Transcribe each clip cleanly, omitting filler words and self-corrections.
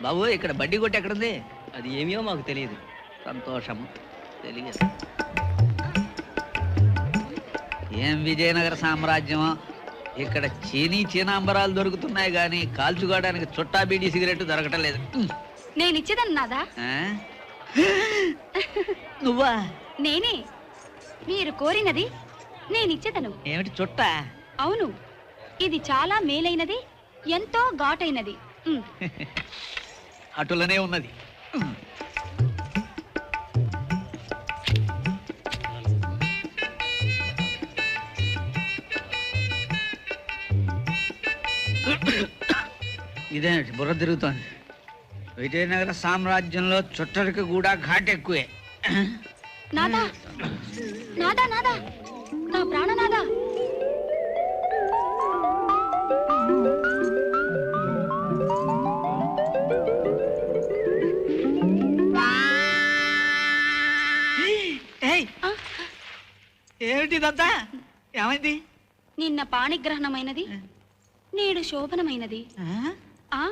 బాబు ఇక్కడ బడ్డీ కొట్టి ఎక్కడుంది? అది ఏమియో మాకు తెలియదు. సంతోషం. తెలియదు. ఏం విజయనగర సామ్రాజ్యం! ఇక్కడ చీనాంబరాలు దొరుకుతున్నాయి గాని కాల్చుకోవడానికి చుట్టా బీడీ సిగరెట్ దొరకటం లేదు. నేను ఇచ్చేదన్నాదా? నువ్వా? నేనే. మీరు కోరినది నేనిచ్చేదను. ఏమిటి చుట్టా? అవును, ఇది చాలా మేలైనది, ఎంతో ఘాటైనది. అటులనే ఉన్నది. ఇదేంటి బుర్ర తిరుగుతోంది? విజయనగర సామ్రాజ్యంలో చుట్టరికి కూడా ఘాట్ ఎక్కువే. నాదా, నాదా, నాదా, నా ప్రాణనాదా! ఏమిటిదంతా? ఏమైంది? నిన్న పాణిగ్రహణమైనది, నేడు శోభనమైనది. ఆ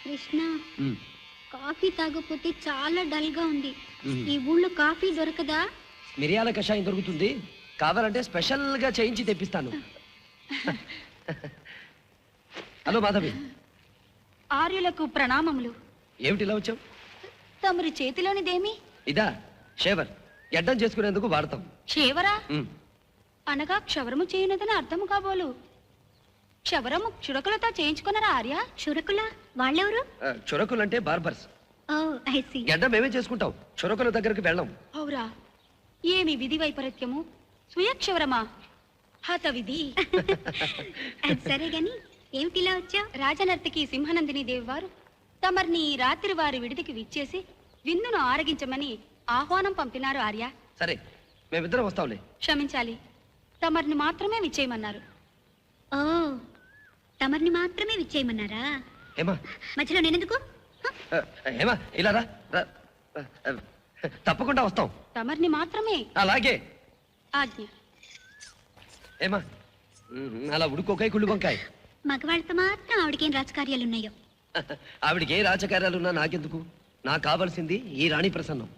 కృష్ణ, కాఫీ తాగకపోతే చాలా డల్ గా ఉంది. ఈ ఊళ్ళో కాఫీ దొరకదా? మిరియాల కషాయం దొరుకుతుంది, కావాలంటే స్పెషల్ గా చేయించి తెప్పిస్తాను. హలో మాధవి. ఆర్యులకు ప్రణామములు. ఏమిటి ఇలా వచ్చావు? తమరి చేతిలోనిదేమి? ఇదా షేవర్, ఎడ్డం చేసుకునేందుకు వాడతాం. క్షేవరా అనగా క్షవరము చేయనదని అర్థము కాబోలు. క్షవరము చురకులతో చేయించుకున్నారా ఆర్య? చురకుల వాళ్ళెవరు? చురకులంటే బార్బర్స్. ఎడ్డం మేమే చేసుకుంటాం, చురకుల దగ్గరికి వెళ్ళాం. అవురా, ఏమి విధి వైపరీత్యము! స్వయక్షవరమా? హత విధి. సరే గాని ఏమిటిలా వచ్చా? రాజనర్తకి సింహనందిని దేవి వారు తమర్ని రాత్రి వారి విడిదికి విచ్చేసి విందును ఆరగించమని ఆహ్వానం పంపినారు ఆర్య. సరే, మేమిద్దరం వస్తాంలే. క్షమించాలి, తమర్ని మాత్రమే విచ్చేయమన్నారు. ఓ, తమర్ని మాత్రమే విచ్చేయమన్నారా? ఏమా మధ్యలో నేనెందుకు? ఏమా ఇలా రా. తప్పకుండా వస్తాం. తమర్ని మాత్రమే. అలాగే. ఆజ్ఞ. ఏమా అలా ఉడుకోకాయ కుళ్ళు వంకాయ. మగవాళ్ళతో మాత్రం ఆవిడకేం రాజకార్యాలున్నాయో. ఆవిడికి ఏ రాజకార్యాలున్నా నాకెందుకు? నాకు కావాల్సింది ఈ రాణి ప్రసన్నం.